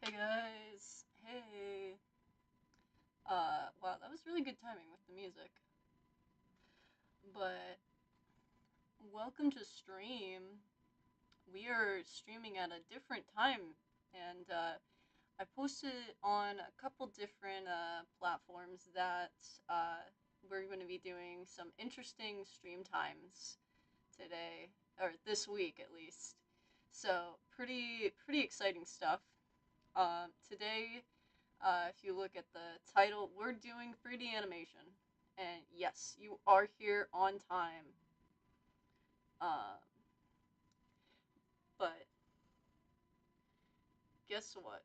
Hey guys, hey. Wow, that was really good timing with the music. But welcome to stream. We are streaming at a different time, and I posted on a couple different platforms that we're going to be doing some interesting stream times today, or this week at least. So pretty exciting stuff. Today if you look at the title, we're doing 3D animation. And yes, you are here on time. Uh, but guess what?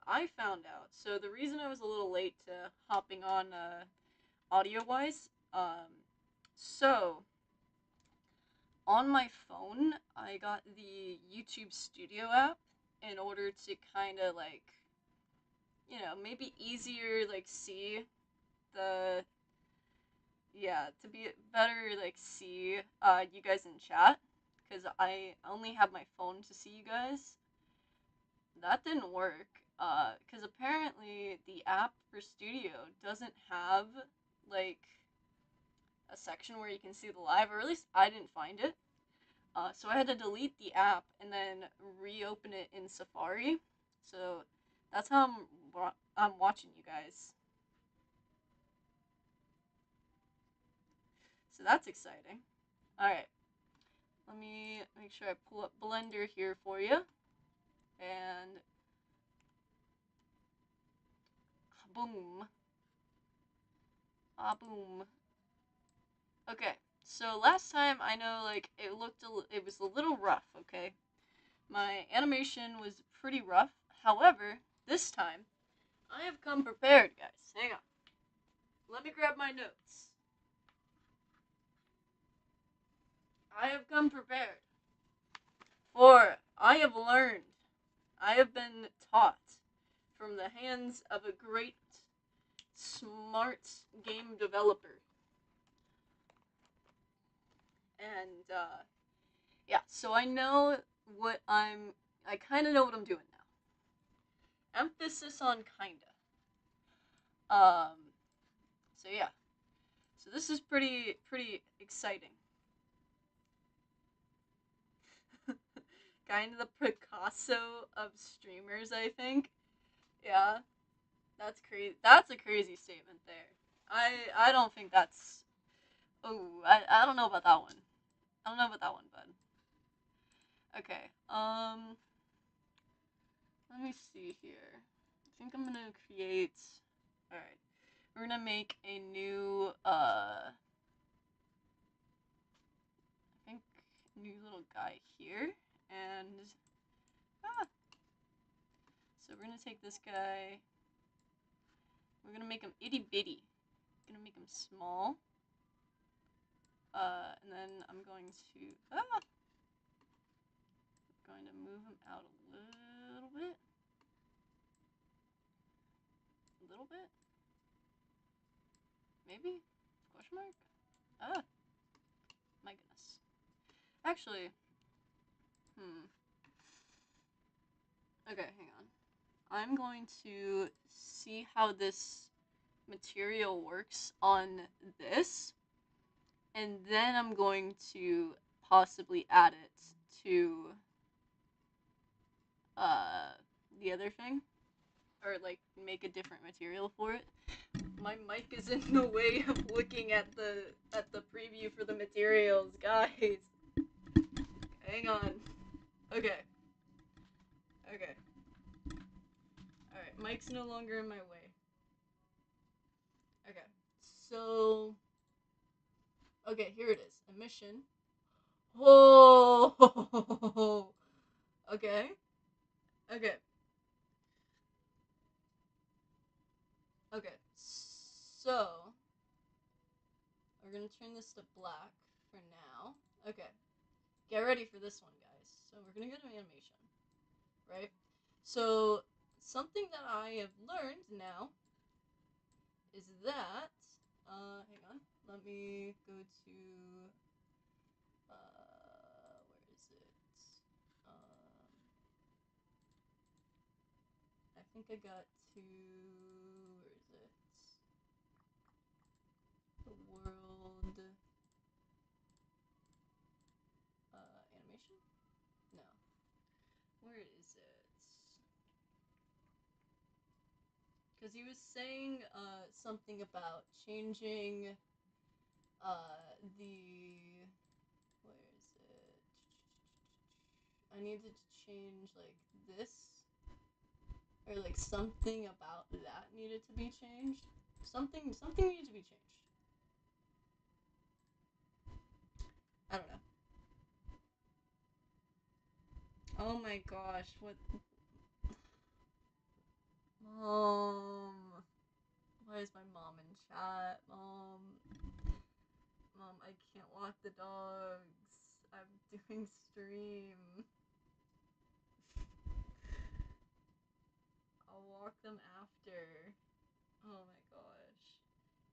I found out. So the reason I was a little late to hopping on audio wise, so on my phone, I got the YouTube Studio app in order to kind of like, maybe easier like see the to be better like see you guys in chat because I only have my phone to see you guys. That didn't work because apparently the app for Studio doesn't have like a section where you can see the live, or at least I didn't find it. So I had to delete the app and then reopen it in Safari. So that's how I'm watching you guys. So that's exciting. All right. Let me make sure I pull up Blender here for you. And boom. Ah, boom. Okay, so last time I know, like, it was a little rough, okay? My animation was pretty rough. However, this time, I have come prepared, guys. Hang on. Let me grab my notes. I have come prepared. For I have learned, I have been taught from the hands of a great, smart game developer. And, yeah, so I know I kind of know what I'm doing now. Emphasis on kinda. Um, so yeah. So this is pretty exciting. Kind of the Picasso of streamers, I think. Yeah, that's crazy. That's a crazy statement there. I don't think that's. Oh, I don't know about that one. I don't know about that one, bud. Okay. Let me see here. I think I'm gonna create. All right. We're gonna make a new I think new little guy here, and ah, so we're gonna take this guy. We're gonna make him itty bitty. Gonna make him small. And then I'm going to move him out a little bit, maybe question mark. Ah, my goodness. Actually, hmm. Okay, hang on. I'm going to see how this material works on this, and then I'm going to possibly add it to uh, the other thing, or like make a different material for it. My mic is in the way of looking at the preview for the materials, guys. Hang on. Okay. Okay. All right. Mic's no longer in my way. Okay. So. Okay. Here it is. Emission. Whoa. Okay. Okay. Okay. So we're gonna turn this to black for now. Okay. Get ready for this one, guys. So we're gonna go to animation, right? So something that I have learned now is that hang on, let me go to where is it? Um, think I got to, where is it? The world, animation? No. Where is it? Because he was saying, something about changing, the, where is it? I needed to change, like, this, or, like, something about that needed to be changed. Something needed to be changed. I don't know. Oh my gosh, what? Mom. Why is my mom in chat? Mom, I can't walk the dogs. I'm doing stream. I'll walk them after. Oh my gosh.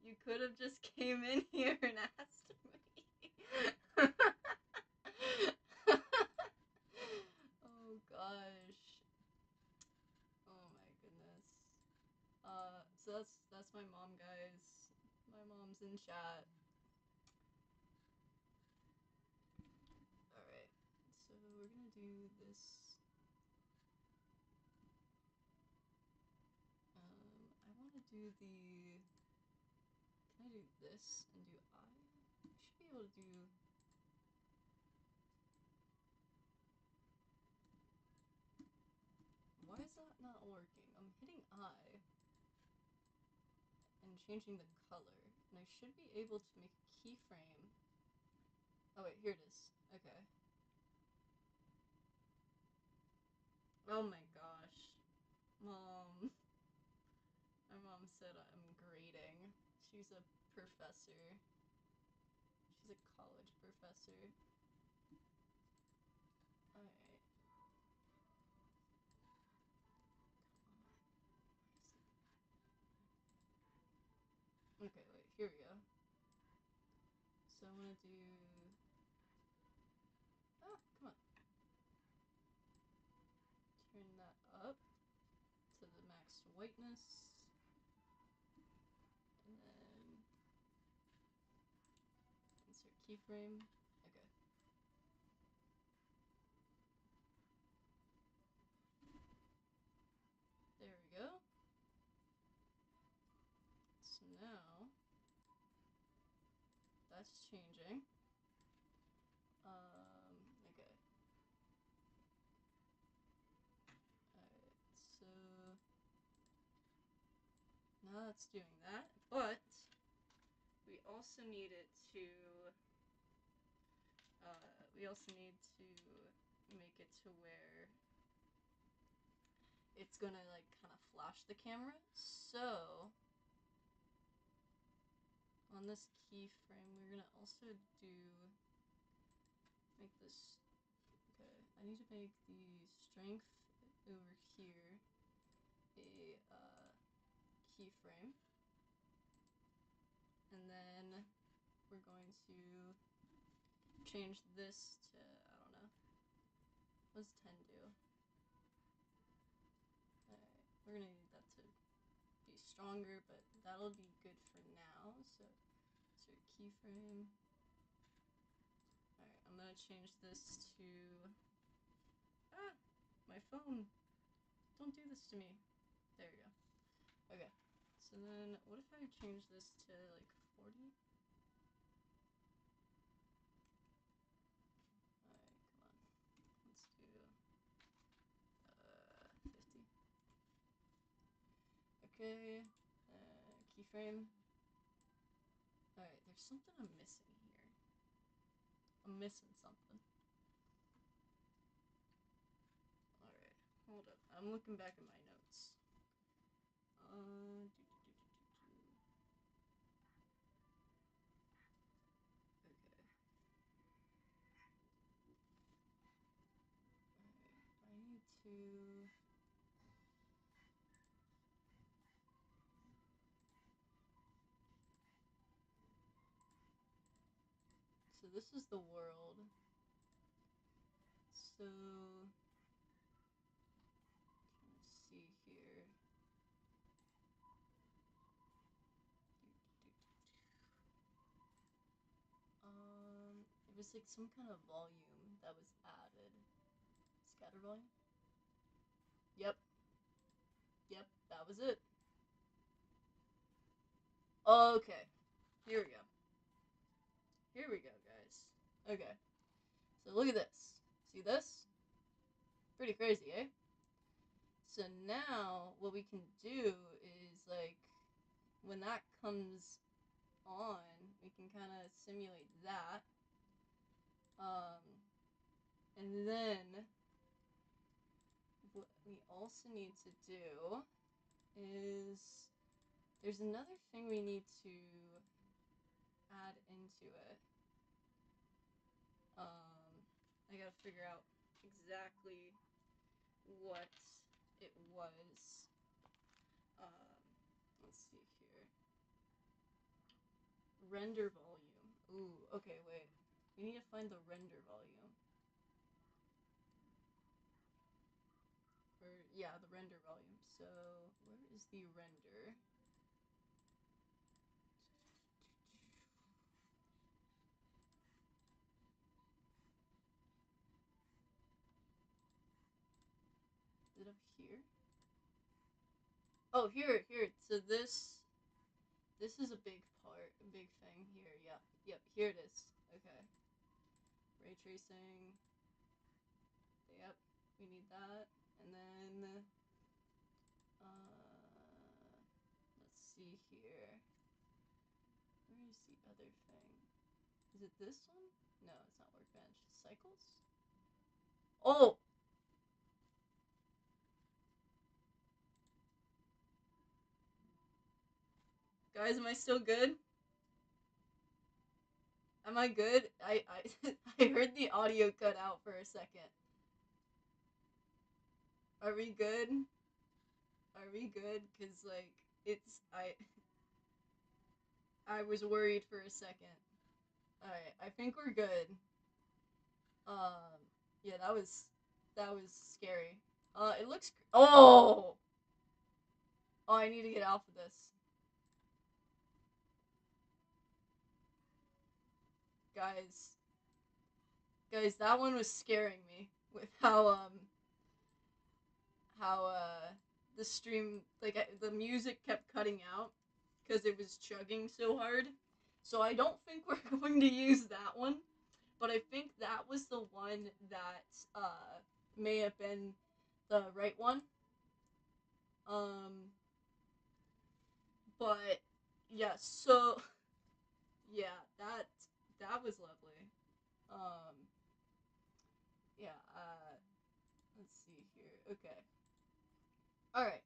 You could have just came in here and asked me. Oh gosh. Oh my goodness. So that's my mom, guys. My mom's in chat. Alright. So we're gonna do this. I wanna do the, can I do this and do I? I should be able to do, why is that not working? I'm hitting I and changing the color, and I should be able to make a keyframe. Oh wait, here it is. Okay. Oh my gosh. Mom. My mom said I'm grading. She's a professor. She's a college professor. Alright. Okay, wait, here we go. So I wanna do, ah, come on. Turn that up to the max whiteness. And then insert keyframe. Okay. There we go. So now that's changing. Okay. Alright, so now that's doing that, but we also need it to, we also need to make it to where it's gonna, like, kind of flash the camera. So on this keyframe, we're gonna also make this, okay, I need to make the strength over here a, keyframe. And then we're going to change this to, I don't know, what does 10 do? Alright, we're gonna need that to be stronger, but that'll be good for now, so insert keyframe. Alright, I'm gonna change this to, ah, my phone, don't do this to me. There we go. Okay, so then what if I change this to like 40? Alright, come on, let's do 50. Okay, keyframe. Alright, there's something I'm missing here. I'm missing something. Alright, hold up. I'm looking back at my notes. Okay. Alright, I need to... So this is the world. So... let's see here. was like some kind of volume that was added. Scatter volume? Yep. Yep, that was it. Okay. Here we go. Here we go, guys. Okay. So look at this. See this? Pretty crazy, eh? So now what we can do is like when that comes on, we can kind of simulate that. And then what we also need to do is there's another thing we need to add into it. I gotta figure out exactly what it was. Let's see here. Render volume. Ooh, okay, wait. We need to find the render volume. Or, yeah, the render volume. So, where is the render? Is it up here? Oh, here. So this is a big part, a big thing here. Yep, here it is. Okay. Ray tracing. Yep, we need that. And then, let's see here. Where is the other thing? Is it this one? No, it's not workbench. Cycles? Oh! Guys, am I still good? Am I good? I heard the audio cut out for a second. Are we good? Are we good? Cause like it's I was worried for a second. Alright, I think we're good. Yeah, that was scary. It looks. Oh! Oh, I need to get off of this. Guys. Guys, that one was scaring me with how the stream, like, the music kept cutting out because it was chugging so hard. So I don't think we're going to use that one, but I think that was the one that may have been the right one. Um, but yeah, so yeah, that was lovely. Um, yeah. Let's see here. Okay. All right.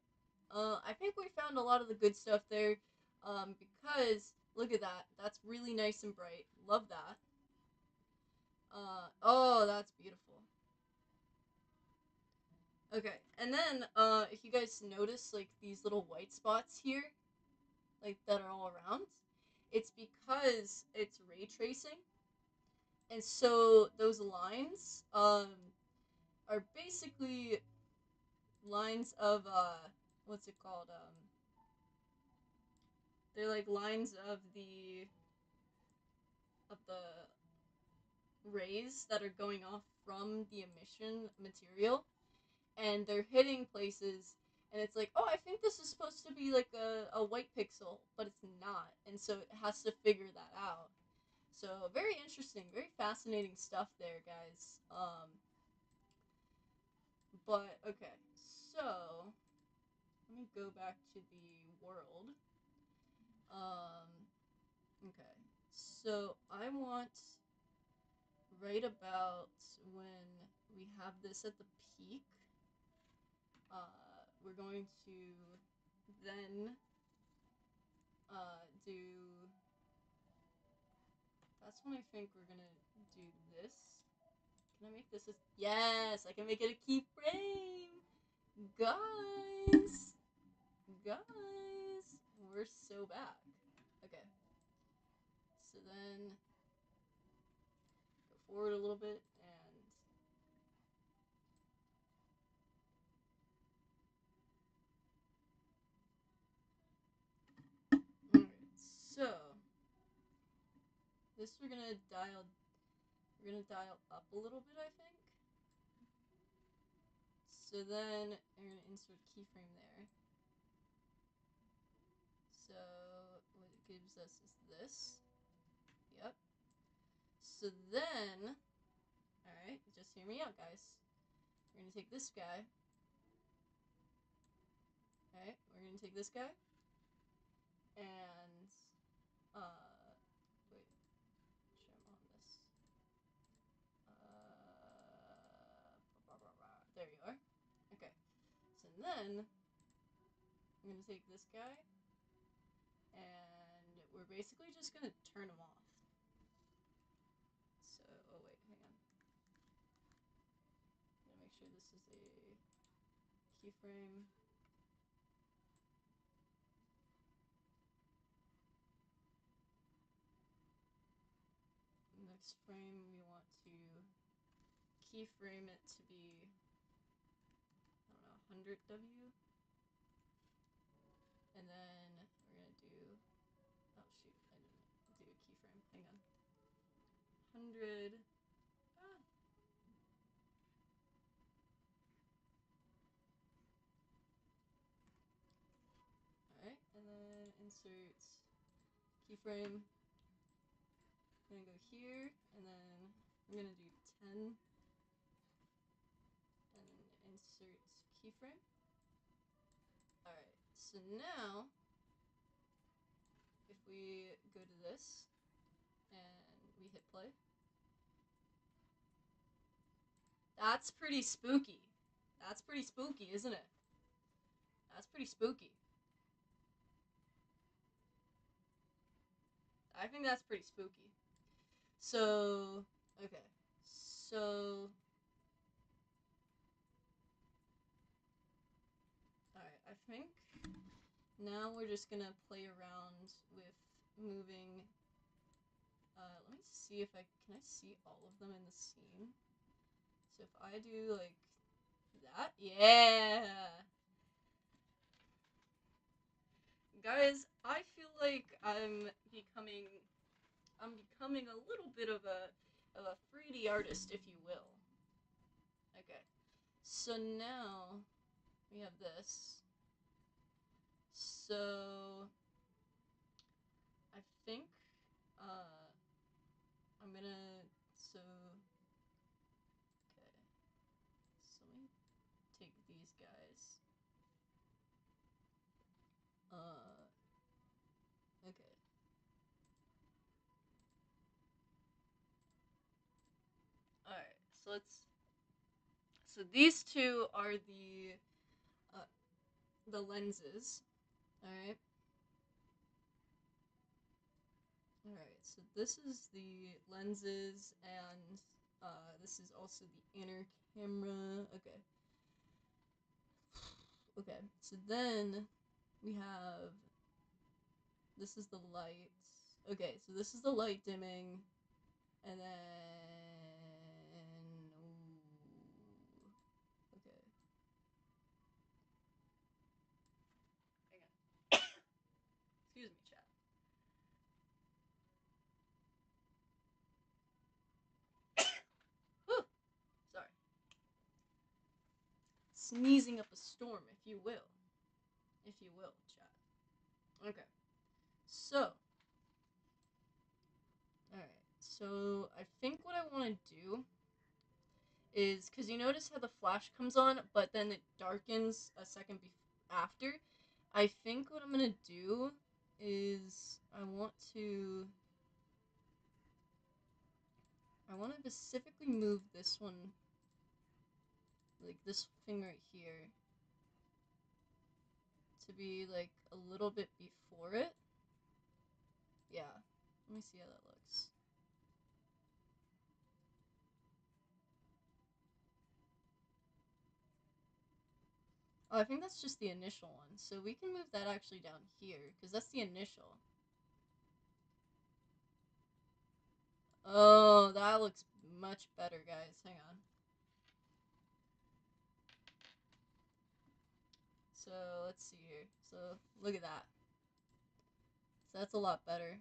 I think we found a lot of the good stuff there. Because look at that. That's really nice and bright. Love that. Oh, that's beautiful. Okay, and then if you guys notice like these little white spots here, like that are all around, it's because it's ray tracing, and so those lines are basically lines of what's it called they're like lines of the rays that are going off from the emission material, and they're hitting places, and it's like, oh, I think this is supposed to be like a white pixel, but it's not, and so it has to figure that out. So very interesting, very fascinating stuff there, guys. But okay, so let me go back to the world. Okay, so I want right about when we have this at the peak, we're going to then do. That's when I think we're gonna do this. Can I make this? Yes, I can make it a keyframe, guys. Guys, we're so back. Okay, so then go forward a little bit and. Alright, so this we're gonna dial we're gonna dial up a little bit, I think. So then we're gonna insert keyframe there. So what it gives us is this. Yep. So then, alright, just hear me out, guys. We're gonna take this guy. Alright, we're gonna take this guy. And, wait. Trim on this. There you are. Okay. So then, I'm gonna take this guy. And we're basically just gonna turn him off. So, oh wait, hang on. I'm gonna make sure this is a keyframe. Next frame, we want to keyframe it to be, I don't know, 100W. And then we're gonna do, oh shoot, I didn't do a keyframe, hang on. 100, Alright, and then insert keyframe. I'm gonna go here, and then I'm gonna do 10. And then insert keyframe. Alright, so now, if we go to this, and we hit play. That's pretty spooky. That's pretty spooky, isn't it? That's pretty spooky. I think that's pretty spooky. So, okay. So, alright, I think now we're just gonna play around with moving. Let me see if can I see all of them in the scene? So if I do like that, yeah! Guys, I feel like I'm becoming a little bit of a 3D artist, if you will. Okay. So now we have this. So I think I'm gonna okay. So let me take these guys. Okay. Alright, so these two are the lenses. Alright. Alright, so this is the lenses, and this is also the inner camera. Okay. Okay, so then we have, this is the lights. Okay, so this is the light dimming, and then, okay. Hang on. Excuse me, chat. Whew. Sorry. Sneezing up a storm, if you will. If you will, chat. Okay. So. Alright. So, I think what I want to do is, because you notice how the flash comes on, but then it darkens a second after. I think what I'm going to do is I want to specifically move this one, like this thing right here, to be like a little bit before it. Yeah, let me see how that looks. Oh, I think that's just the initial one, so we can move that actually down here, because that's the initial. Oh, that looks much better, guys. Hang on. So, let's see here. So, look at that. So, that's a lot better.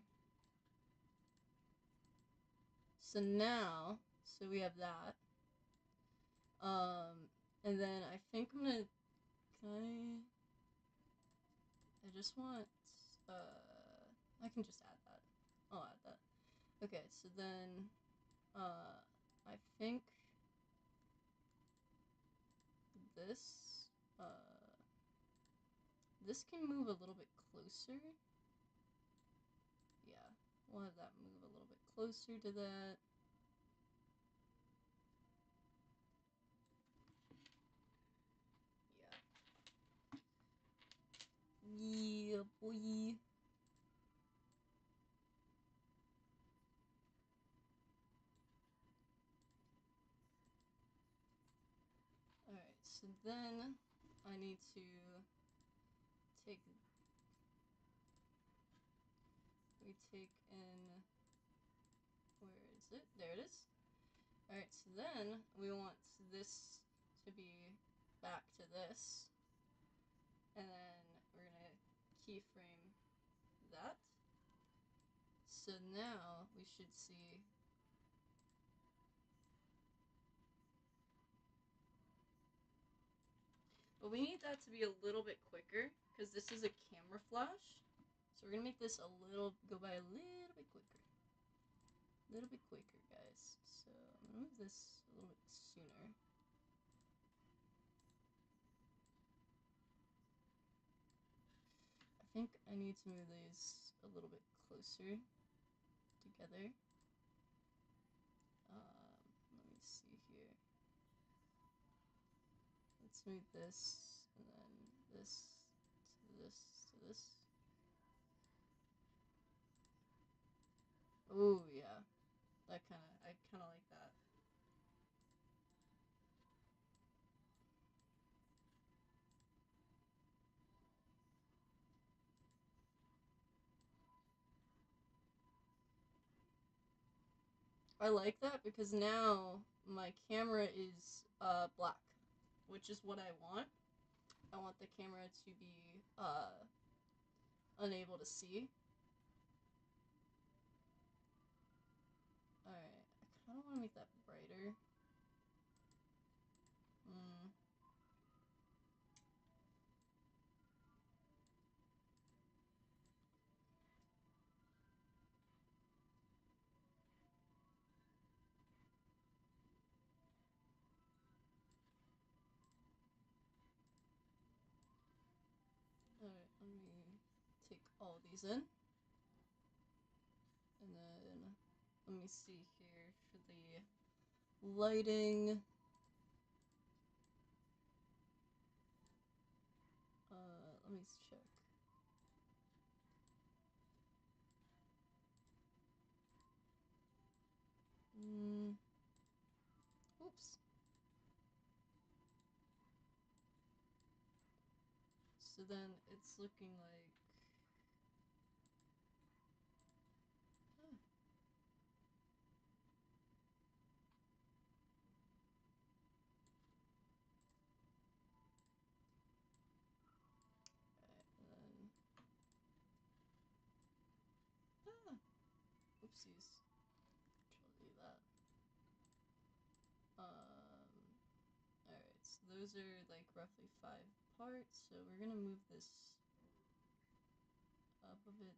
So now, So we have that. And then I think I'm gonna, I just want, I can just add that. I'll add that. Okay, so then, I think this, this can move a little bit closer. Yeah, we'll have that move a little bit closer to that. Yeah, boy. Alright, so then I need to take, we take in, where is it? There it is. Alright, so then we want this to be back to this. And then we're gonna keyframe that. So now we should see, but we need that to be a little bit quicker because this is a camera flash. So we're gonna make this go by a little bit quicker. A little bit quicker, guys. So I'm gonna move this a little bit sooner. I think I need to move these a little bit closer together. Let me see here. Let's move this, and then this, to this, to this. Oh yeah, I kind of like that. I like that because now my camera is black, which is what I want. I want the camera to be unable to see. Alright, I kind of want to make that brighter. Alright, let me take all these in. And then, let me see here for the lighting. Let me check. Oops. So then it's looking like, oopsies. Control that. Alright, so those are like roughly 5 parts, so we're gonna move this up a bit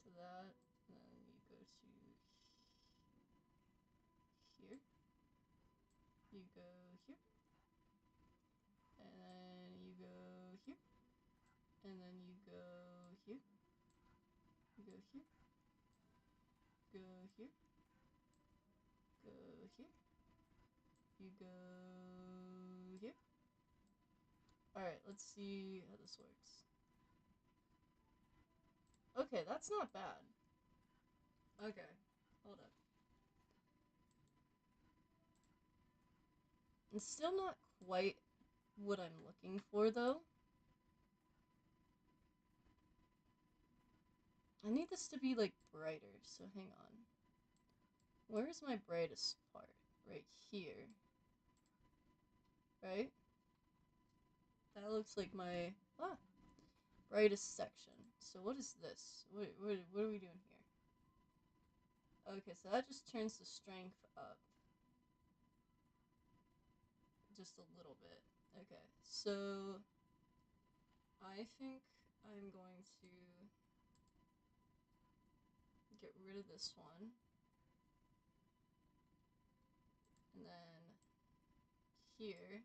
to that, and then you go to here, you go here, and then you go here, and then you go here, you go here, go here, go here, you go here. Alright, let's see how this works. Okay, that's not bad. Okay, hold up. It's still not quite what I'm looking for, though. I need this to be, like, brighter, so hang on. Where's my brightest part? Right here. Right? That looks like my, brightest section. So what is this? What are we doing here? Okay, so that just turns the strength up just a little bit. Okay, so I think I'm going to get rid of this one. And then here,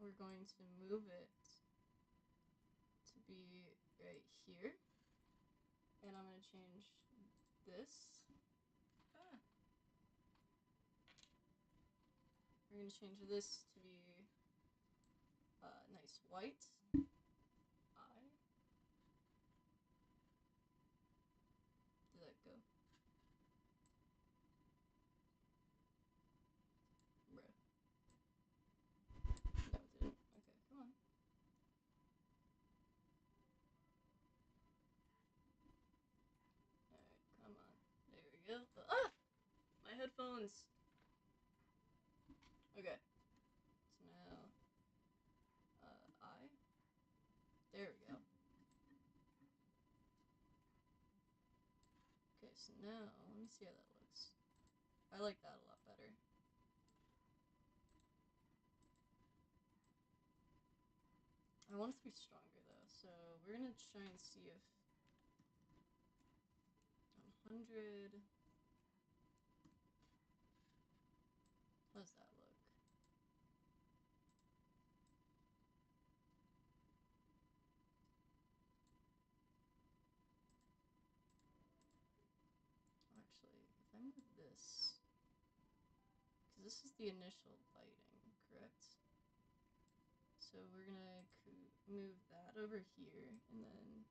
we're going to move it to be right here. And I'm going to change this. We're going to change this to be nice white. Eye. Did that go? Bruh. No, it didn't. Okay, come on. Alright, come on. There we go. Ah! My headphones! Okay. So now, eye. There we go. Okay, so now, let me see how that looks. I like that a lot better. I want it to be stronger though, so we're gonna try and see if 100. How does that look? Actually, if I move this, because this is the initial lighting, correct? So we're gonna move that over here, and then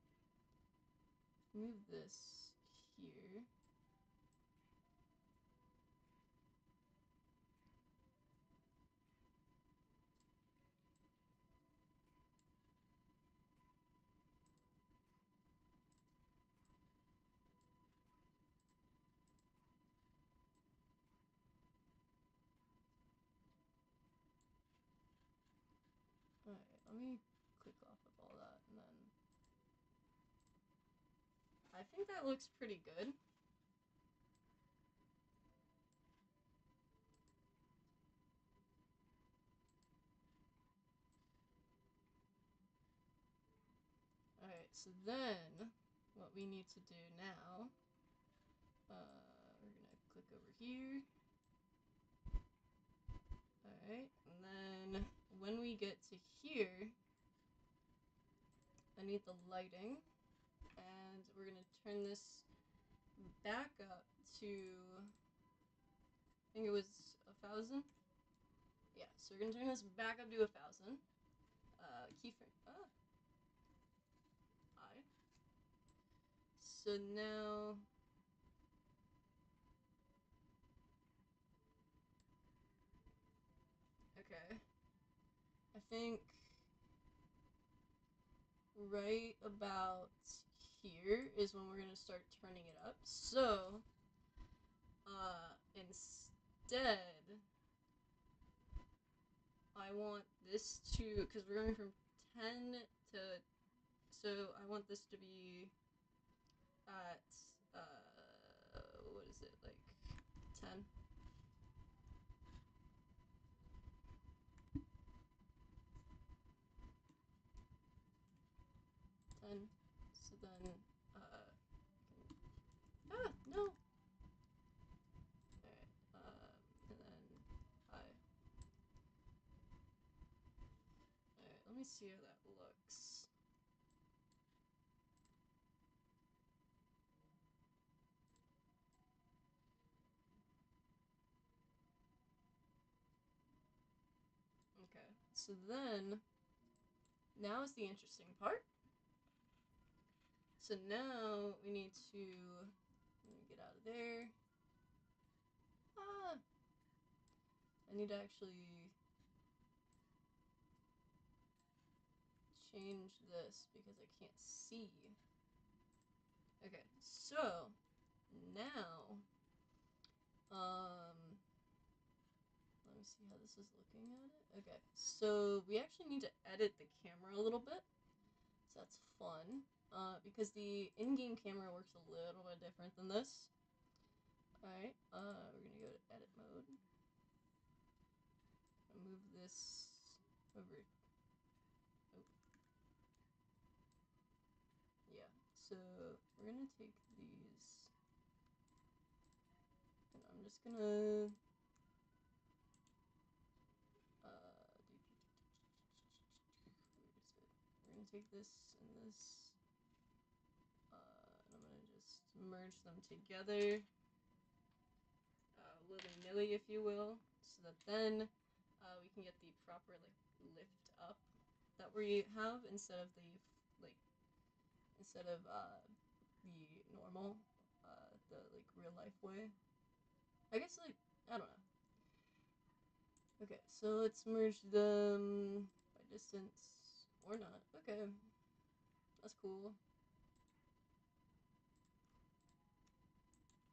move this here. Alright, let me click off of all that, and then I think that looks pretty good. Alright, so then what we need to do now, we're gonna click over here. Alright, and then when we get to here, I need the lighting, and we're gonna turn this back up to, I think it was 1,000? Yeah, so we're gonna turn this back up to 1,000. Keyframe, I. So now, okay, I think right about here is when we're gonna start turning it up. So, instead, I want this to, because we're going from 10 to, so I want this to be at, what is it, like 10? So then, no! Alright, and then Alright, let me see how that looks. Okay, so then, now is the interesting part. So now we need to, let me get out of there. I need to actually change this because I can't see. Okay, so now, let me see how this is looking at it. Okay, so we actually need to edit the camera a little bit, so that's fun. because the in-game camera works a little bit different than this. Alright, we're gonna go to edit mode. I'll move this over. Oh. Yeah, so we're gonna take these, and I'm just gonna we're gonna take this and this, and I'm gonna just merge them together, willy-nilly, if you will, so that then we can get the proper lift up that we have instead of the the normal, the real life way. I guess I don't know. Okay, so let's merge them by distance or not. Okay, that's cool.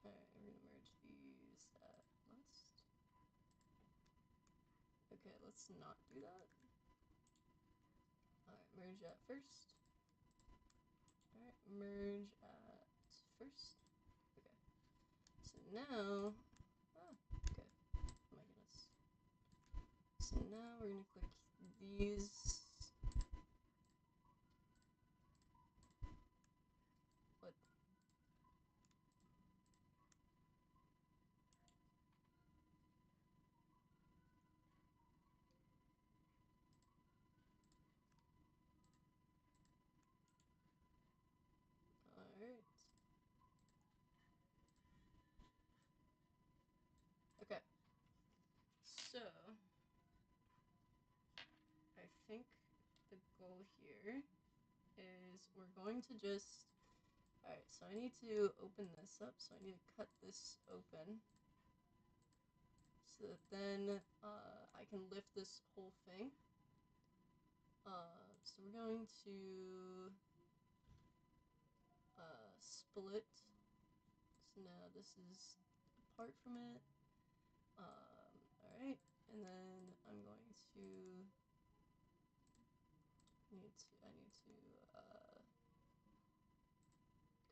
Alright, we're gonna merge these at last. Okay, let's not do that. Alright, merge at first. Alright, merge at first. Okay. So now, okay. Oh my goodness. So now we're gonna click these. What? Alright. Okay. So, I think the goal here is we're going to just... Alright, so I need to open this up, so I need to cut this open. So that then I can lift this whole thing. So we're going to split. So now this is apart from it. Alright, and then I'm going to I need to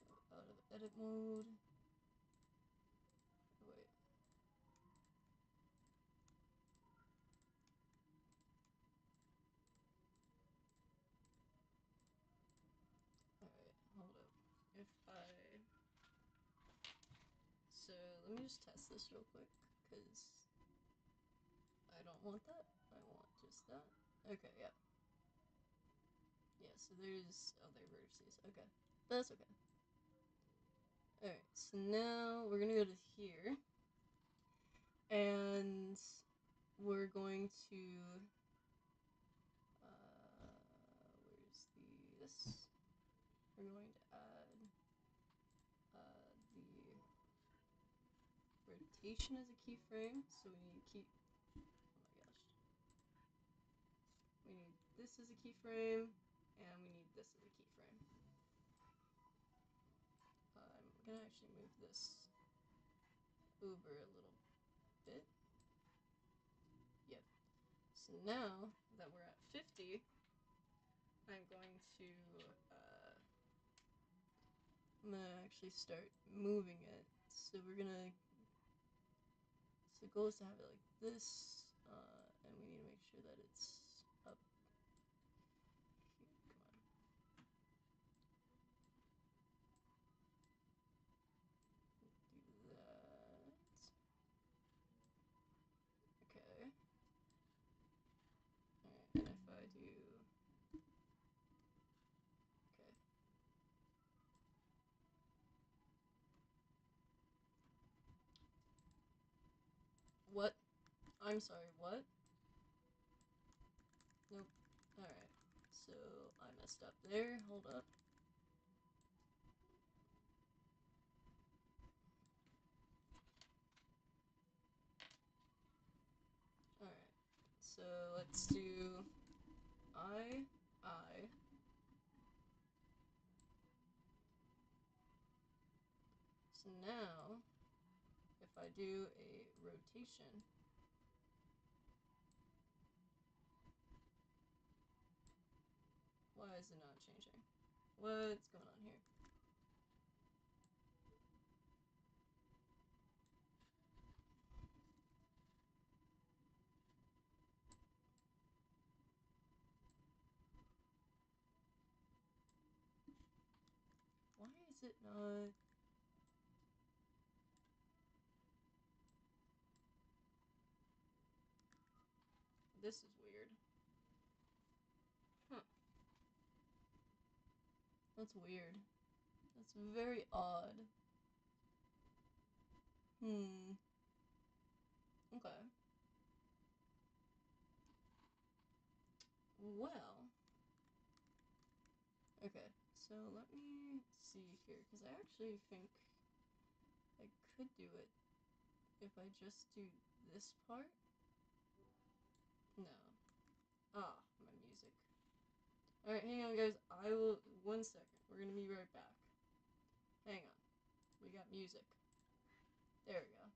go out of edit mode. Wait. Alright, hold up. If I... So, let me just test this real quick, because I don't want that. I want just that. Okay, yeah. Yeah, so there's... Oh, there are vertices. Okay. But that's okay. Alright, so now we're gonna go to here. And we're going to... where's this? We're going to add the rotation as a keyframe. So we need to keep... Oh my gosh. We need this as a keyframe, and we need this as a keyframe. I'm gonna actually move this over a little bit. Yep. So now that we're at 50, I'm going to I'm gonna actually start moving it. So we're gonna... So the goal is to have it like this, and we need to make sure that it's up. Come on. Do that. Okay. Alright, and if I do... Okay. What? I'm sorry, what? Nope. Alright. So, I messed up there. Hold up. Alright. So, let's do I. So now, if I do a rotation, why is it not changing? What's going on here? Why is it not? This is weird. Huh. That's weird. That's very odd. Okay. Well. Okay, so let me see here, because I actually think I could do it if I just do this part. No. Ah, my music. Alright, hang on, guys. I will. 1 second. We're gonna be right back. Hang on. We got music. There we go.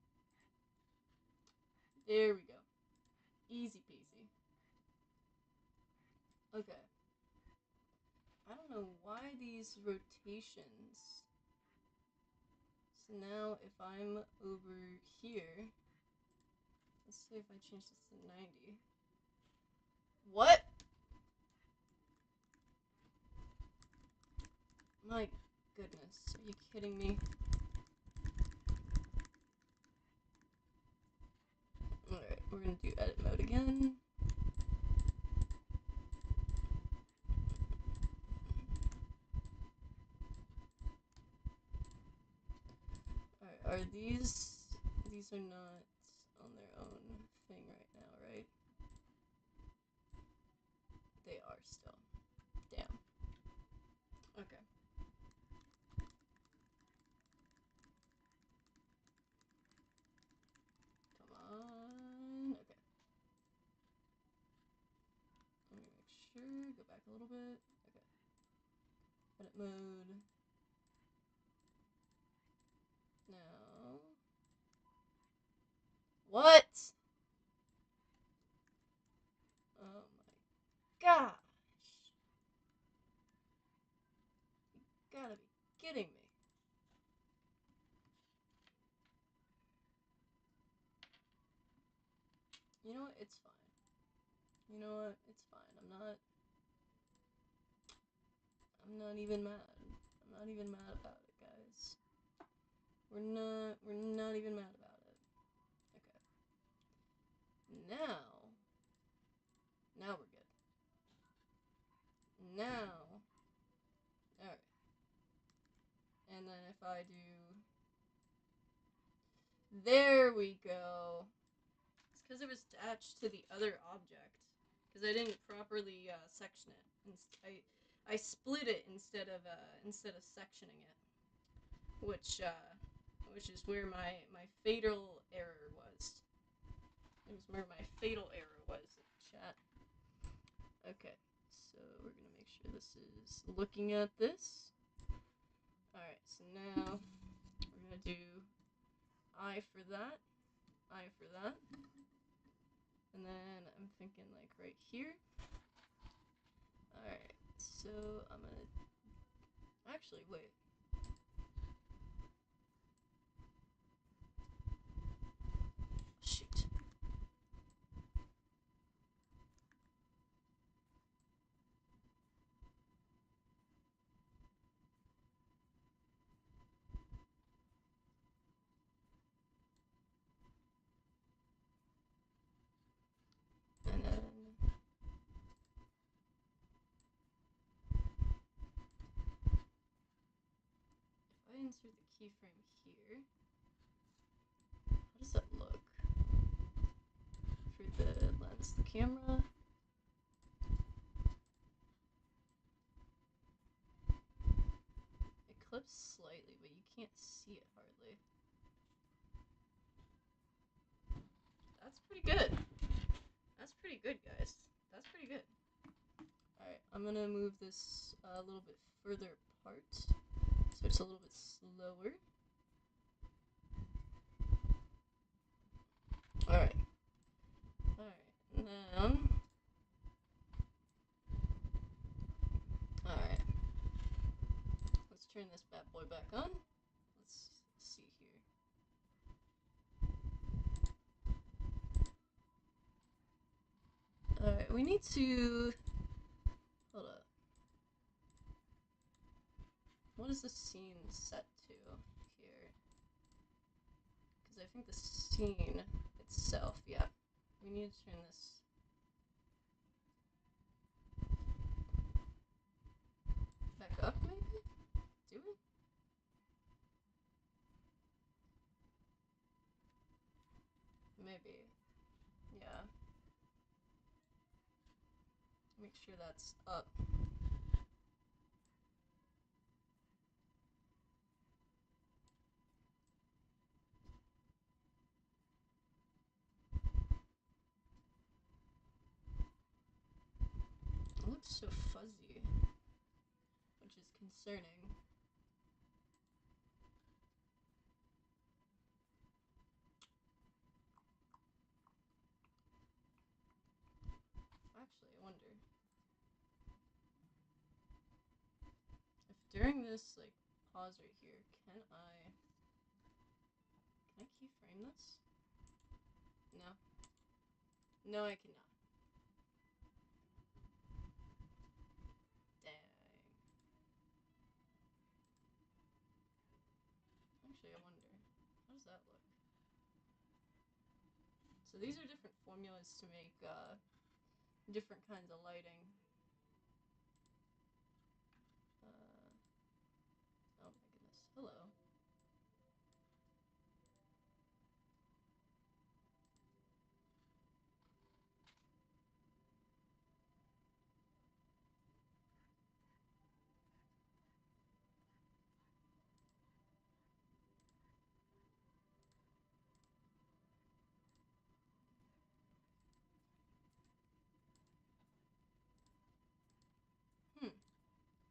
There we go. Easy peasy. Okay. I don't know why these rotations. So now if I'm over here, let's see if I change this to 90. What? My goodness, are you kidding me? Alright, we're gonna do edit mode again. Alright, are these are not on their own thing right now, right? They are still. Damn. Okay. Come on. Okay. Let me make sure. Go back a little bit. Okay. Edit mode. Now. What? Oh my gosh. You gotta be kidding me. You know what? It's fine. You know what? It's fine. I'm not even mad. I'm not even mad about it, guys. We're not even mad about it. Okay. Now we're good. Now, alright. And then if I do, there we go. It's because it was attached to the other object. Because I didn't properly section it. I split it instead of sectioning it, which is where my fatal error was. It was where my fatal error was in chat. Okay, so we're gonna make sure this is looking at this. Alright, so now we're gonna do I for that, and then I'm thinking like right here. Alright, so I'm gonna actually wait. Shoot. And then if I insert the keyframe here, how does that look? For the lens, the camera. It clips slightly, but you can't see it hardly. That's pretty good. That's pretty good, guys. That's pretty good. Alright, I'm gonna move this a little bit further apart, so it's a little bit slower. Alright. Alright, now... Alright. turn this bad boy back on. Let's see here. Alright, we need to... Hold up. What is the scene set to here? Because I think the scene itself, yeah. We need to turn this back up, maybe? Do we? Maybe. Yeah. Make sure that's up. It looks so fuzzy, which is concerning. Actually, I wonder if during this, like, pause right here, can I keyframe this? No. No, I cannot. Dang. Actually, I wonder, how does that look? So these are different formulas to make different kinds of lighting. Oh my goodness. Hello.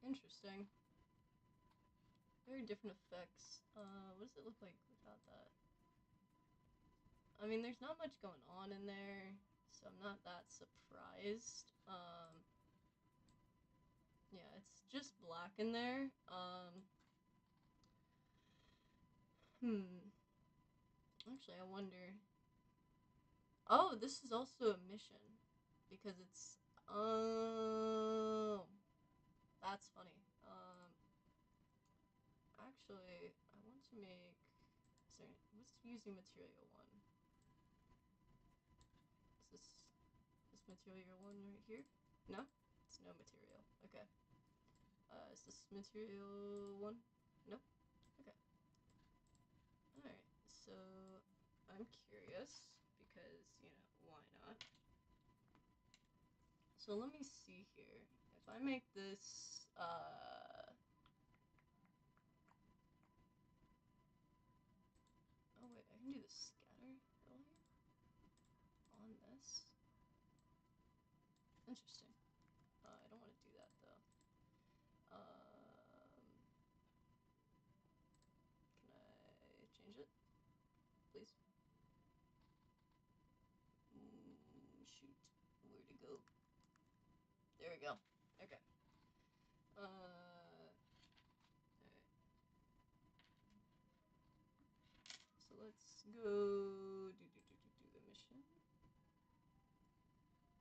Interesting. Very different effects. What does it look like without that? I mean, there's not much going on in there, so I'm not that surprised. Yeah, it's just black in there. Actually, I wonder... Oh, this is also a mission. Because it's... Oh... That's funny. Actually, I want to make... What's using material 1? Is this material 1 right here? No? It's no material. Okay. Is this material 1? Nope. Okay. Alright, so I'm curious because, you know, why not? So let me see here. If I make this, oh wait, I can do the scatter earlier on this. Interesting. I don't want to do that though. Can I change it? Please. Shoot. Where'd it go? There we go. Okay. Alright. So let's go do the mission.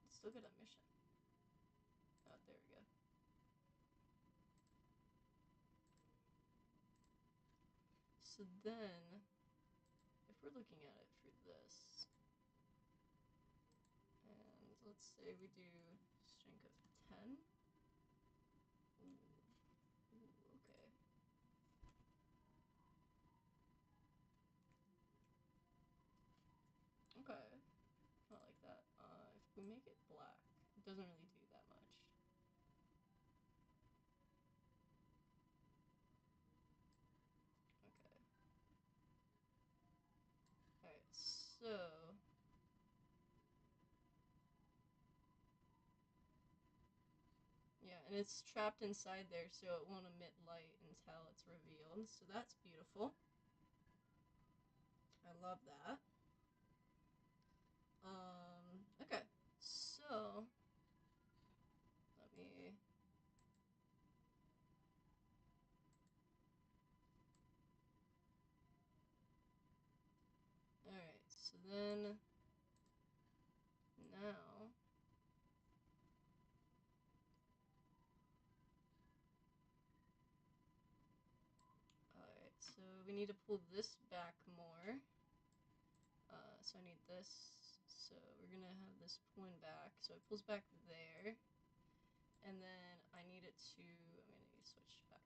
Let's still get a mission. Oh, there we go. So then, if we're looking at it for this, and let's say we do strength of 10. Ooh, okay. Okay, not like that. If we make it black, it doesn't really do that much. Okay. Alright, so... Yeah, and it's trapped inside there, so it won't emit light until it's revealed. So that's beautiful. I love that. Okay. So, let me... we need to pull this back more. So I need this. So we're gonna have this pulling back. So it pulls back there. And then I need it to, I'm gonna need to switch back.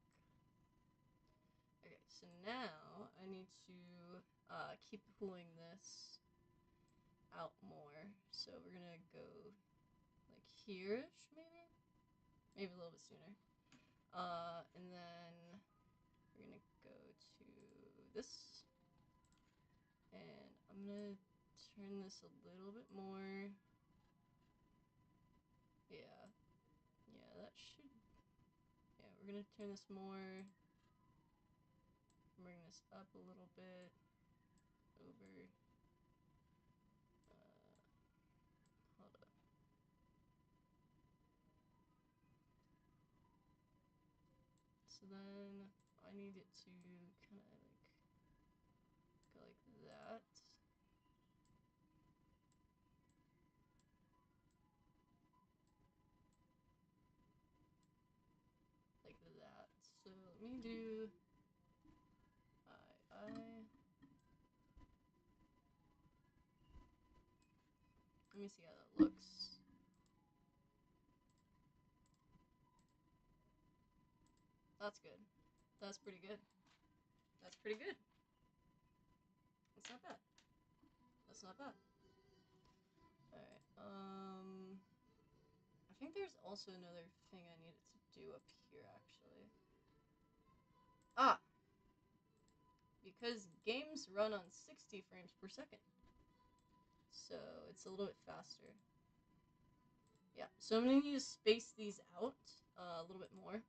Okay, so now I need to keep pulling this out more. So we're gonna go like here-ish, maybe? Maybe a little bit sooner. And then we're gonna go to this. And I'm gonna turn this a little bit more. Yeah. Yeah, that should... Yeah, we're gonna turn this more. Bring this up a little bit. Over. Hold up. So then I need it to kind of like go like that. Like that. So let me do I. Let me see how that looks. That's good. That's pretty good. That's pretty good. That's not bad. That's not bad. Alright, I think there's also another thing I needed to do up here, actually. Ah! Because games run on 60 frames per second. So it's a little bit faster. Yeah, so I'm gonna need to space these out a little bit more.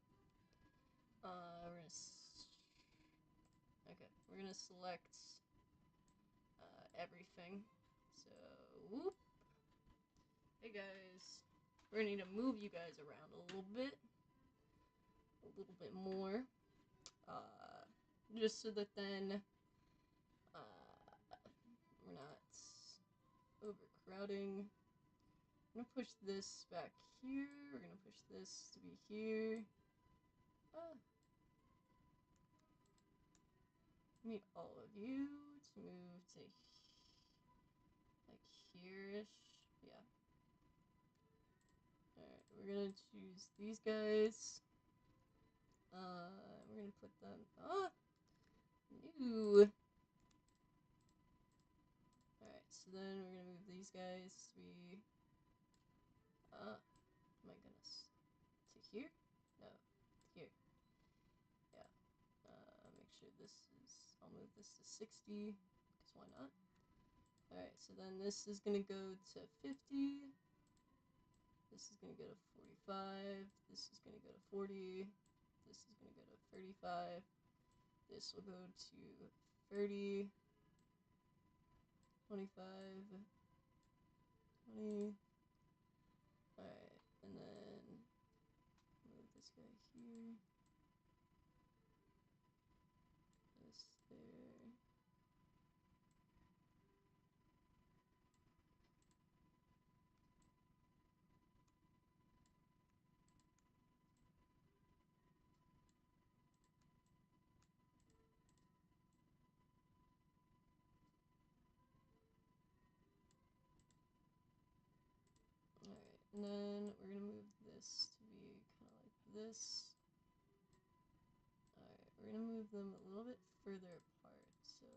We're gonna select everything. So, whoop. Hey guys, we're gonna need to move you guys around a little bit more, just so that then we're not overcrowding. I'm gonna push this back here. We're gonna push this to be here. Need all of you to move to like here-ish. Yeah. Alright, we're gonna choose these guys. We're gonna put them. New. Alright, so then we're gonna move these guys to be. My goodness. To here? No, here. Yeah. Make sure this is. I'll move this to 60, because why not? Alright, so then this is gonna go to 50. This is gonna go to 45. This is gonna go to 40. This is gonna go to 35. This will go to 30. 25. 20. Alright, and then move this guy here. This there. Alright, and then we're gonna move this to be kind of like this. Alright, we're gonna move them a little bit further apart, so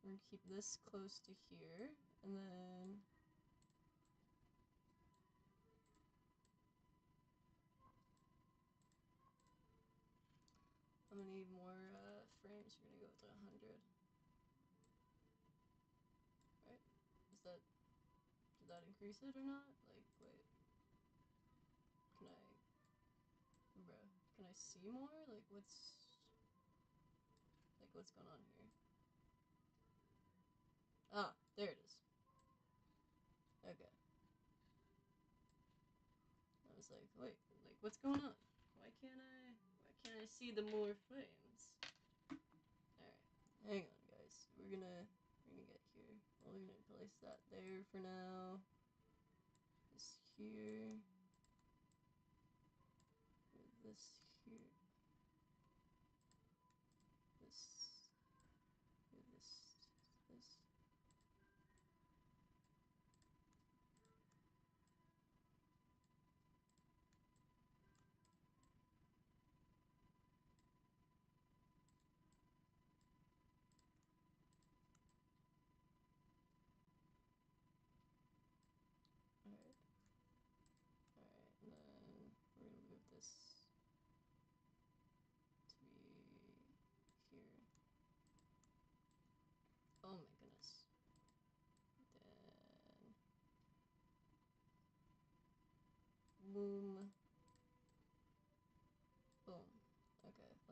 we're gonna keep this close to here, and then I'm gonna need more frames. We're gonna go with 100. Right? Did that increase it or not? Like, wait. Can I see more? Like, what's going on here? Ah, there it is. Okay. I was like, wait, like, what's going on? Why can't I see the more frames? Alright, hang on, guys. We're gonna get here. Well, we're gonna place that there for now. This here. This here. This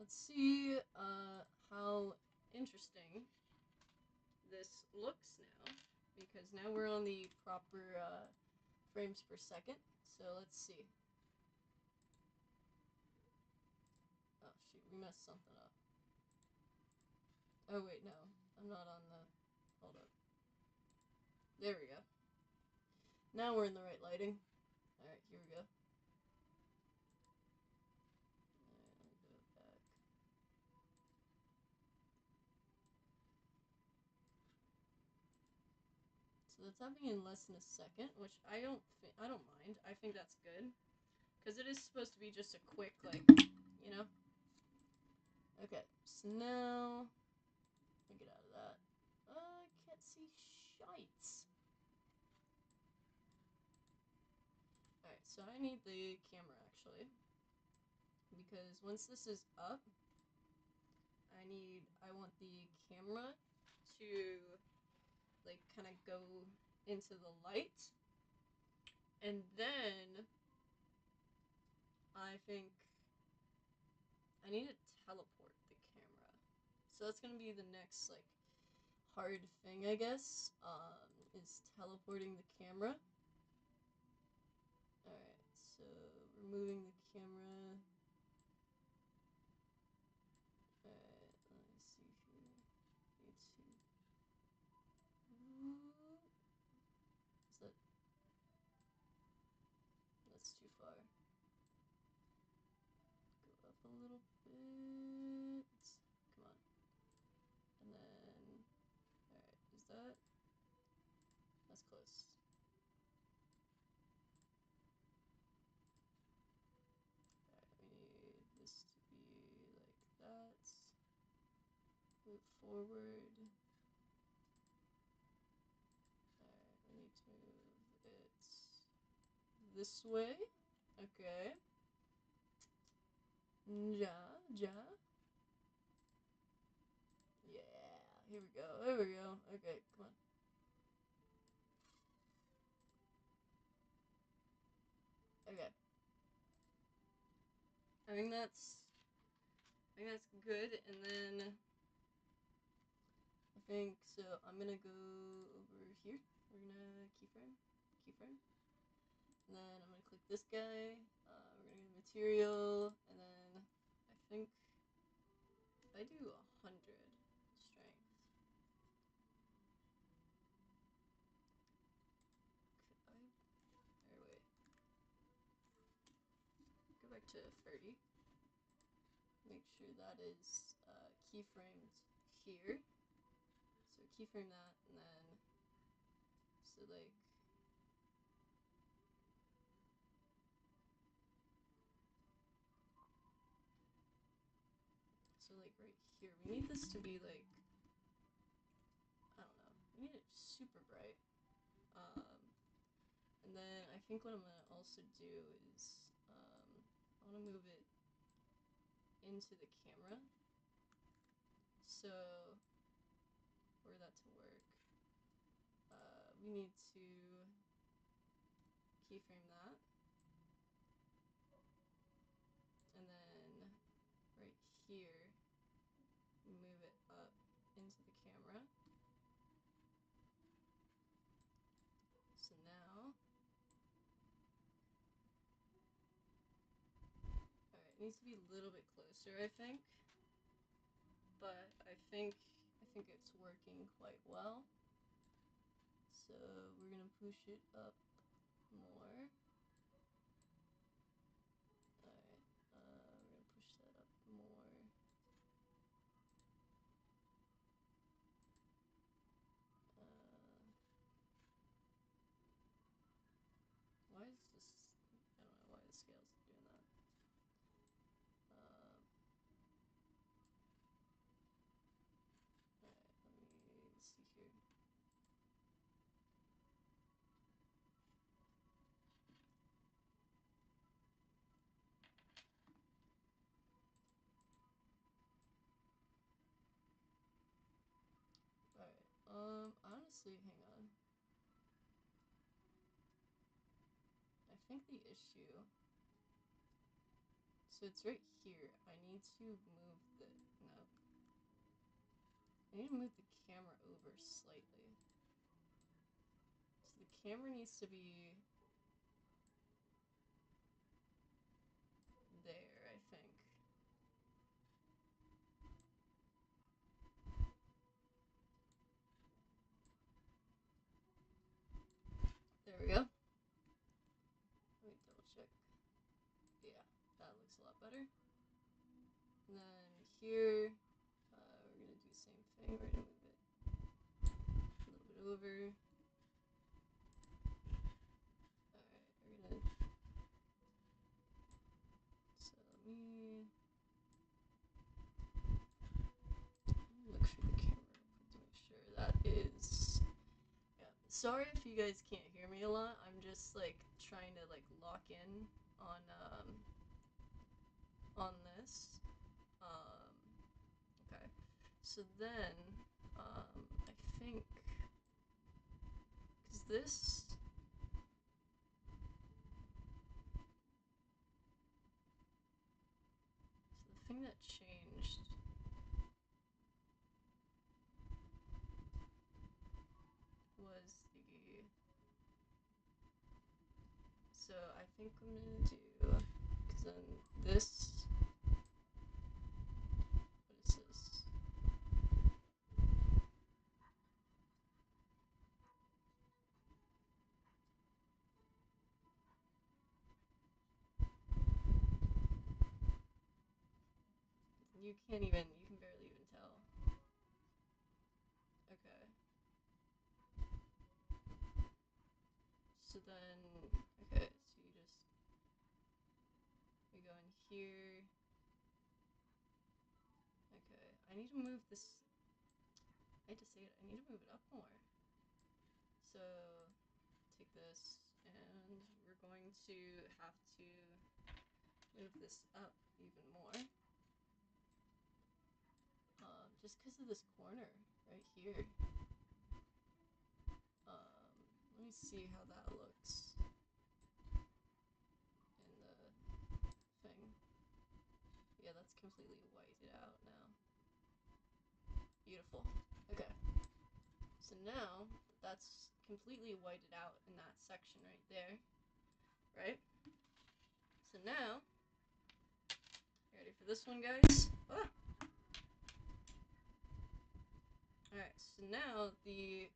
let's see how interesting this looks now, because now we're on the proper frames per second. So let's see. Oh shoot, we messed something up. Oh wait, no, I'm not on the, hold up. There we go. Now we're in the right lighting. Alright, here we go. Alright, let me go back. So that's happening in less than a second, which I don't mind. I think that's good. Because it is supposed to be just a quick, like, you know? Okay, so now, let me get out of that. I can't see shites. Alright, so I need the camera, actually. Because once this is up, I want the camera to, like, kind of go into the light. And then, I think I need to teleport the camera. So that's gonna be the next, like, hard thing, I guess, is teleporting the camera. Alright, so removing the camera. Alright, let me see here. YouTube. Is that... That's too far. Go up a little bit. Come on. And then... Alright, is that... That's close. Alright, we need this to be like that. Move forward. Alright, we need to move it this way. Okay. Ja. Yeah, here we go. There we go. Okay, come on. Okay. I think that's good, and then I think so. I'm gonna go over here. We're gonna keyframe, and then I'm gonna click this guy. We're gonna go material, and then I think if I do 100 strength, could I? Or wait, go back to 30. Make sure that is keyframed here. So keyframe that, and then so like. So like right here, we need this to be like, I don't know, we need it super bright. And then I think what I'm gonna also do is, I wanna move it into the camera. So for that to work, we need to keyframe that. And then right here, move it up into the camera. So now, alright, it needs to be a little bit closer, I think. But I think it's working quite well. So we're gonna push it up more. Alright, we're gonna push that up more. Why is this, I don't know why the scale's doing that. Alright, let me see here. Alright, honestly, hang on. I think the issue, So it's right here. I need to move the, no. I need to move the camera over slightly. So the camera needs to be there, I think. There we go. Let me double check. Yeah, that looks a lot better. And then here, we're gonna do the same thing. We're gonna move it a little bit over. Alright, we're gonna, so let me look through the camera to make sure that is, yeah. Sorry if you guys can't hear me a lot. I'm just like trying to like lock in on this. Okay. So then, I think, because this, so the thing that changed was the, so I think I'm gonna do, because then this, what is this? You can barely even tell. Okay. So then, okay, so you just, we go in here. Okay, I need to move this, I hate to say it, I need to move it up more. So, take this, and we're going to have to move this up even more. Just because of this corner right here. Let me see how that looks in the thing. Yeah, that's completely whited out now. Beautiful. Okay. So now that's completely whited out in that section right there. Right? So now, you ready for this one, guys? Ah! Alright, so now the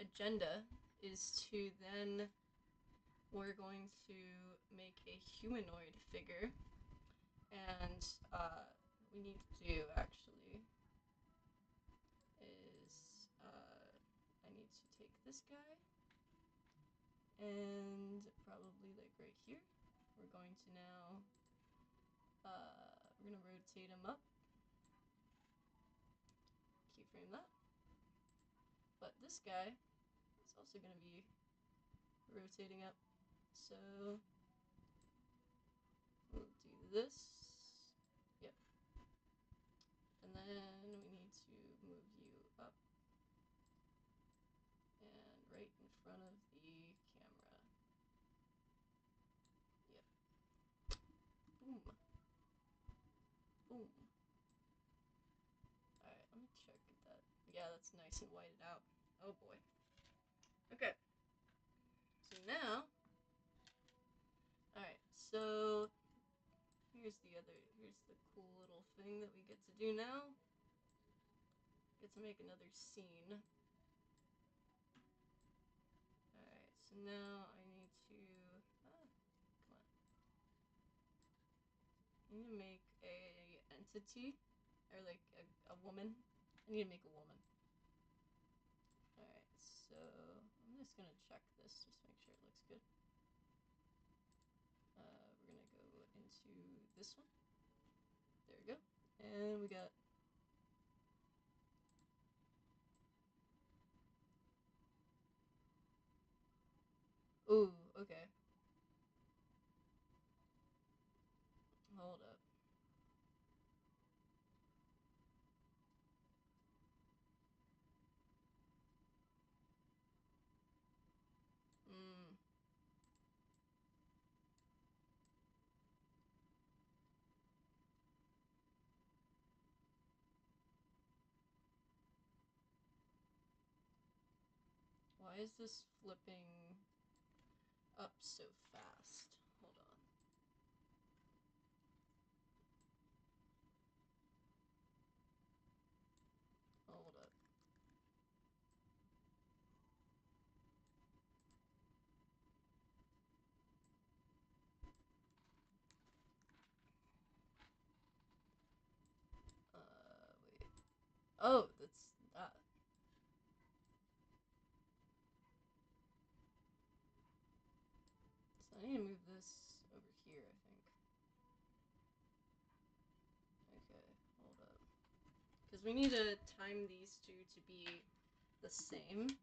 agenda is to then, we're going to make a humanoid figure, and what we need to do actually is I need to take this guy and probably like right here, we're going to now we're gonna rotate him up, keyframe that, but this guy is also gonna be rotating up, so we'll do this, yep, and then we need to move you up and right in front of the camera, yep, boom, boom. Alright, let me check that. Yeah, that's nice and whited out. Oh boy. Okay. So now, alright, so here's the cool little thing that we get to do now. Get to make another scene. Alright, so now I need to, come on. I need to make a entity, or like a woman. I need to make a woman. Alright, so I'm just gonna check this, just make sure it looks good. We're gonna go into this one. There we go. And we got, ooh, okay. Hold up. Why is this flipping up so fast? Hold on. Hold up. Wait. Oh, that's that. So I need to move this over here, I think. Okay, hold up. Because we need to time these two to be the same.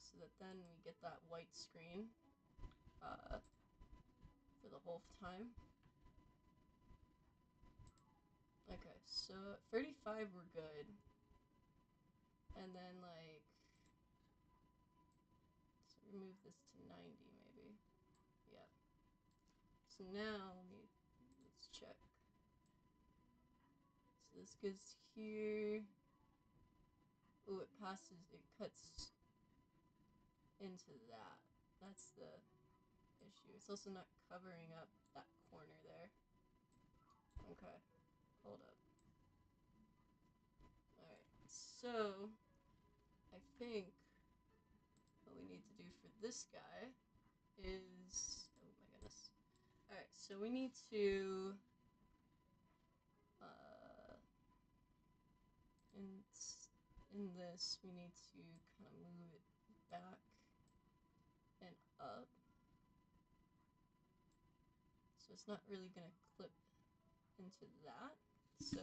So that then we get that white screen for the whole time. Okay, so at 35 we're good. And then like, so remove this to 90 maybe. Yeah. So now let's check. So this goes here. Oh, it cuts into that. That's the issue. It's also not covering up that corner there. Okay, hold up. Alright, so I think what we need to do for this guy is, oh my goodness. Alright, so we need to in this we need to kind of move it back and up. So it's not really gonna clip into that. So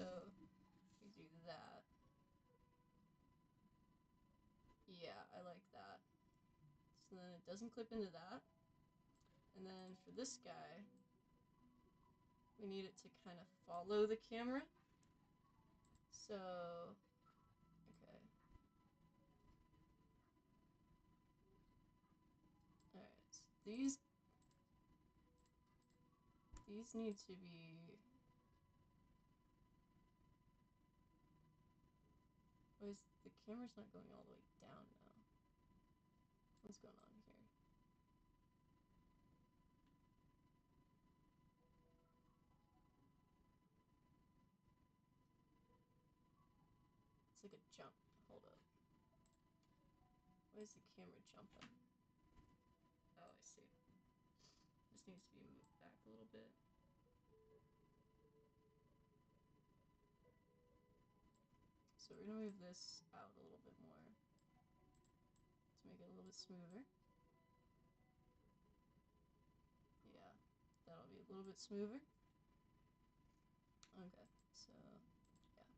we do that. Yeah, I like that. So then it doesn't clip into that. And then for this guy, we need it to kind of follow the camera. So, okay. Alright, so these need to be... Oh, the camera's not going all the way down now. What's going on here? It's like a jump. Hold up. Why is the camera jumping? Oh, I see. This needs to be moved back a little bit. So we're gonna move this out a little bit more to make it a little bit smoother. Yeah, that'll be a little bit smoother. Okay, so yeah.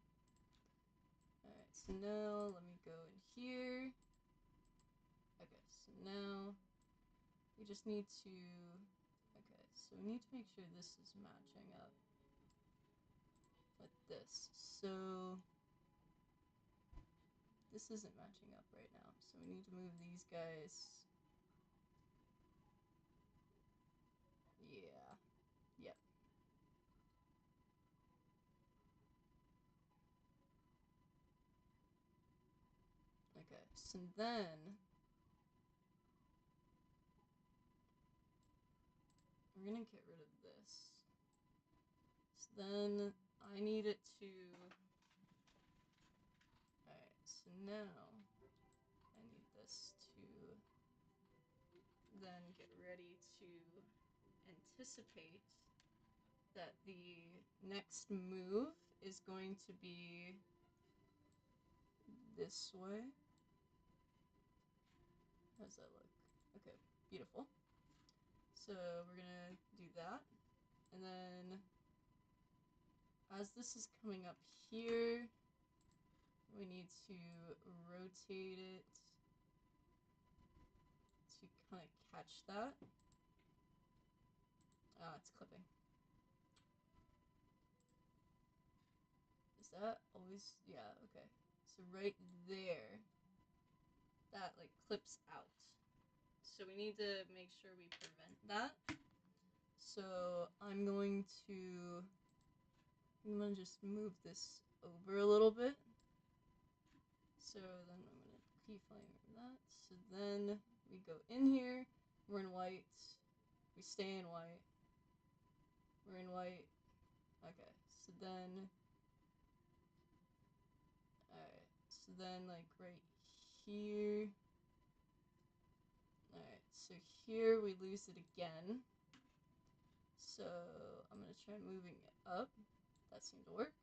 Alright, so now let me go in here. Okay, so now we just need to, okay, so we need to make sure this is matching up with this. So this isn't matching up right now, so we need to move these guys. Yeah, yep. Okay, so then we're gonna get rid of this. So then I need it to, alright, so now I need this to then get ready to anticipate that the next move is going to be this way. How does that look? Okay, beautiful. So we're gonna do that, and then as this is coming up here, we need to rotate it to kind of catch that. Ah, it's clipping. Is that always? Yeah, okay. So right there, that like clips out. So we need to make sure we prevent that. So I'm gonna just move this over a little bit. So then I'm gonna keyframe that. So then we go in here. We're in white. We stay in white. We're in white. Okay. So then. Alright. So then, like, right here. Alright. So here we lose it again. So I'm going to try moving it up. That seemed to work.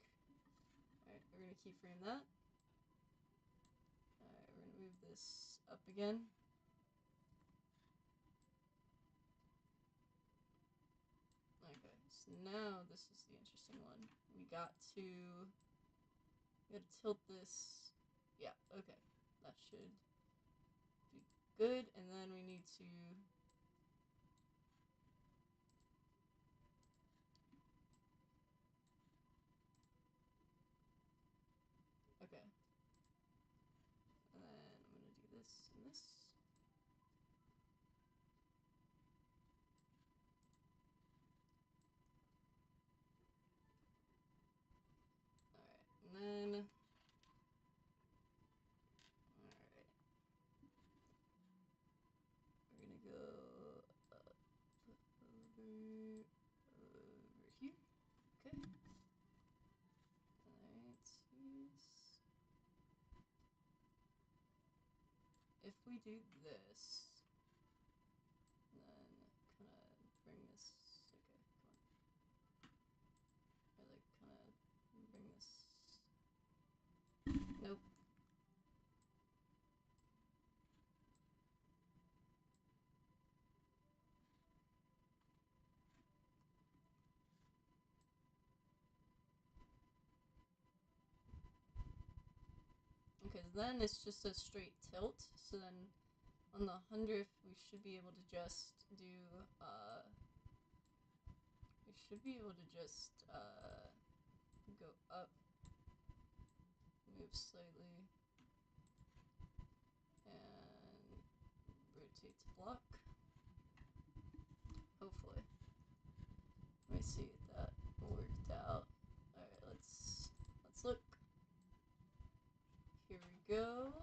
Alright. We're going to keyframe that. Alright. We're going to move this up again. Okay, so now this is the interesting one. We got to tilt this. Yeah, okay. That should be good. And then we need to okay. And then I'm gonna do this and this. Alright, and then alright. We're gonna go up over here. Okay. Alright, if we do this, then kind of bring this. Okay, come on. I like kind of bring this. Nope. Okay, then it's just a straight tilt. So then on the 100th, we should be able to just do, we should be able to just, go up, move slightly, and rotate to block. Hopefully. Let me see if that worked out. Alright, let's look. Here we go.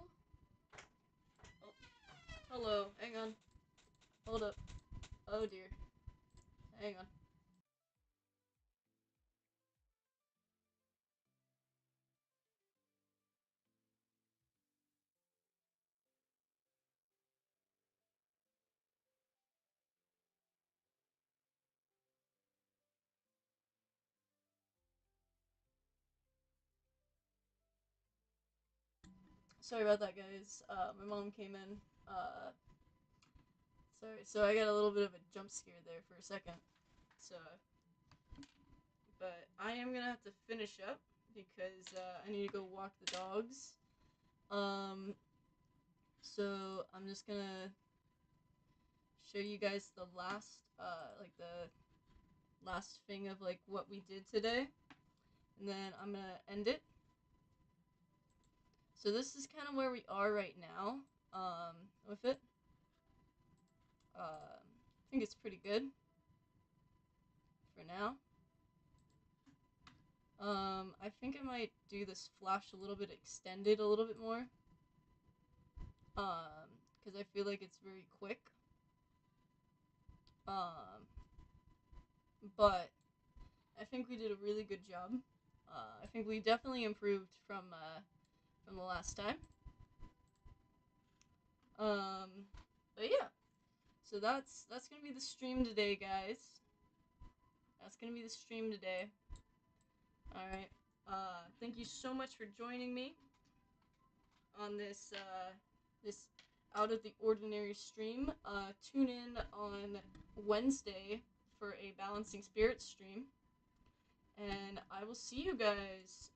Oh, hello, hang on. Hold up. Oh dear. Hang on. Sorry about that, guys. My mom came in. Sorry, so I got a little bit of a jump scare there for a second. So, but I am gonna have to finish up because I need to go walk the dogs. So I'm just gonna show you guys the last, like the last thing of like what we did today, and then I'm gonna end it. So this is kind of where we are right now, with it. I think it's pretty good for now. I think I might do this flash a little bit extended a little bit more. Because I feel like it's very quick. But I think we did a really good job. I think we definitely improved from the last time. But yeah, so that's gonna be the stream today, guys. That's gonna be the stream today. All right. Thank you so much for joining me on this this out of the ordinary stream. Tune in on Wednesday for a Balancing Spirits stream, and I will see you guys